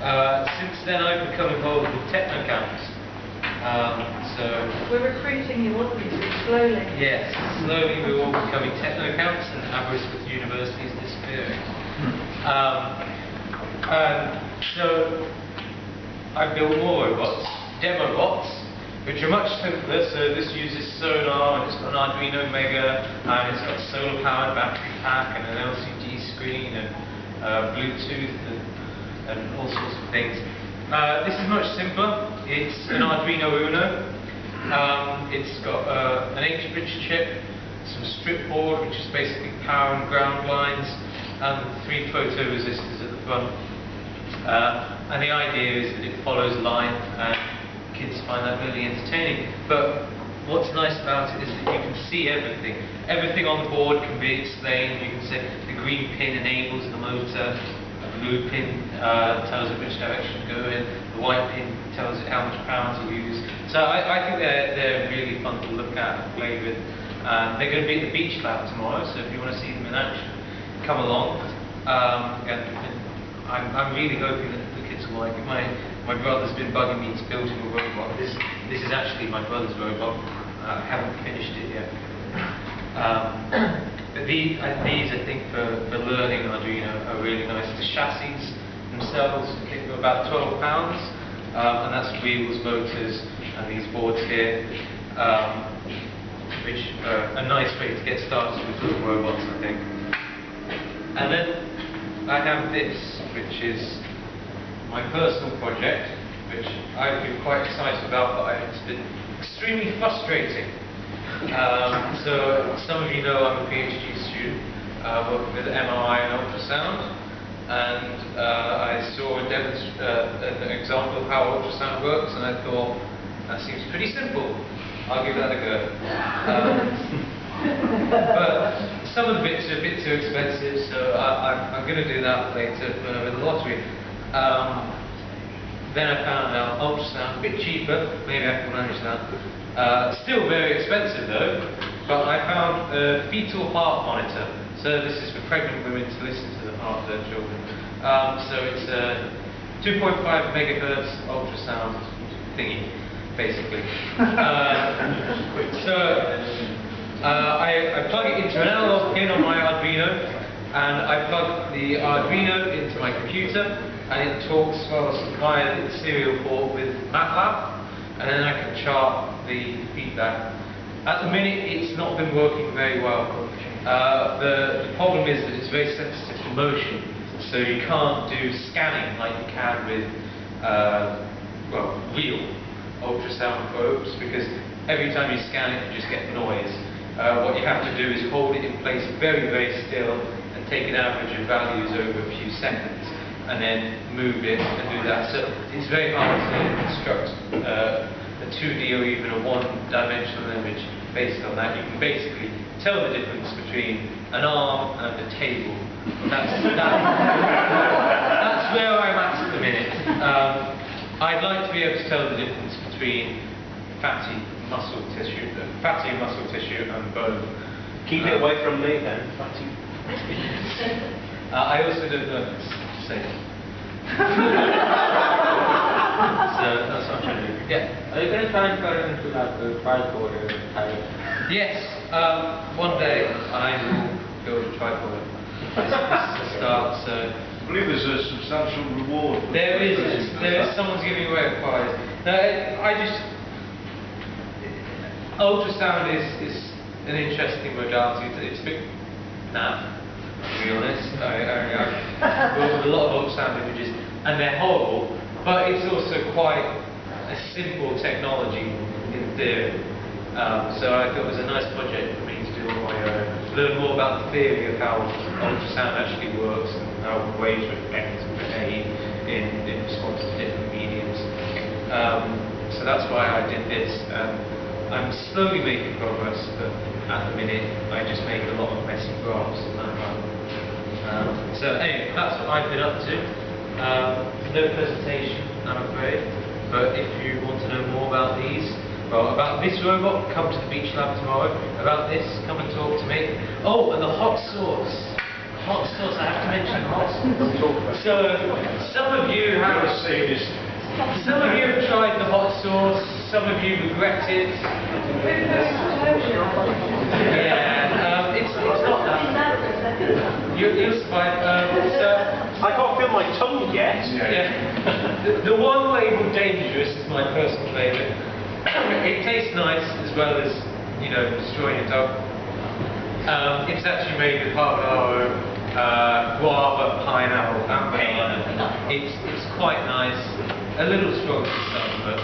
Since then I've become involved with Technocamps. So we're recruiting you, aren't we? Slowly. Yes, slowly we're all becoming Technocamps and Aberystwyth University is disappearing. So I've built more robots, demo bots, which are much simpler. So this uses sonar, and it's got an Arduino Mega, and it's got a solar powered battery pack and an LCD screen and Bluetooth and all sorts of things. This is much simpler. It's an Arduino Uno. It's got an 8-bit chip, some strip board, which is basically power and ground lines, and 3 photoresistors at the front. And the idea is that it follows line, and kids find that really entertaining. But what's nice about it is that you can see everything. Everything on the board can be explained. You can say the green pin enables the motor. The blue pin tells it which direction to go in. The white pin tells it how much power to use. So I think they're really fun to look at and play with. They're going to be at the Beach Lab tomorrow, so if you want to see them in action, come along. And I'm really hoping that the kids will like it. My brother's been bugging me to build him a robot. This is actually my brother's robot. I haven't finished it yet. But these I think for learning Arduino are really nice. The chassis themselves are about £12, and that's wheels, motors, and these boards here, which are a nice way to get started with little robots, I think. And then I have this, which is my personal project, which I've been quite excited about, but it's been extremely frustrating. So some of you know I'm a PhD student working with MRI and ultrasound, and I saw an example of how ultrasound works, and I thought, that seems pretty simple, I'll give that a go. But some of the bits are a bit too expensive, so I'm going to do that later with the lottery. Then I found out ultrasound, a bit cheaper, maybe I can manage that. Still very expensive though, but I found a fetal heart monitor. So this is for pregnant women to listen to the heart of their children. So it's a 2.5 megahertz ultrasound thingy, basically. I plug it into an analog pin on my Arduino, and I plug the Arduino into my computer, and it talks via the serial port with MATLAB, and then I can chart the feedback. At the minute, it's not been working very well. The problem is that it's very sensitive to motion, so you can't do scanning like you can with real ultrasound probes, because every time you scan it, you just get noise. What you have to do is hold it in place very, very still and take an average of values over a few seconds, and then move it and do that. So it's very hard to construct a 2D or even a one-dimensional image based on that. You can basically tell the difference between an arm and a table. That's where I'm at the minute. I'd like to be able to tell the difference between fatty muscle tissue and bone. Keep it away from me then, fatty. I also don't know if it's safe. So that's what I'm trying to do. Yeah. Are you going to transfer it into like a tricorder type? Yes. One day I will build a tricorder. This is the start. So I believe there's a substantial reward. There is. Someone's giving away a prize. Ultrasound is an interesting modality. It's a bit naff, to be honest. I work with a lot of ultrasound images, and they're horrible, but it's also quite a simple technology in theory. So I thought it was a nice project for me to do on my own, learn more about the theory of how ultrasound actually works and how waves reflect and behave in response to different mediums. So that's why I did this. I'm slowly making progress, but at the minute I just make a lot of messy graphs and that. So anyway, that's what I've been up to. No presentation, I'm afraid, but if you want to know more about these, well, about this robot, come to the Beach Lab tomorrow. About this, come and talk to me. Oh, and the hot sauce. Hot sauce, I have to mention hot sauce. So, some of you have Some of you have tried the hot sauce, some of you regret it. Yeah, it's not that. You'll survive. I can't feel my tongue yet. Yeah. The one labelled dangerous is my personal favourite. It tastes nice as well as, you know, destroying a dog. It's actually made with half an hour guava, pineapple, and banana. It's quite nice, a little strong for some, but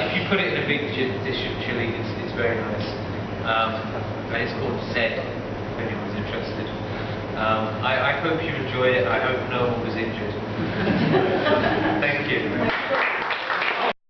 if you put it in a big dish of chili, it's very nice. And it's called Zed, if anyone's interested. I hope you enjoyed it. I hope no one was injured. Thank you.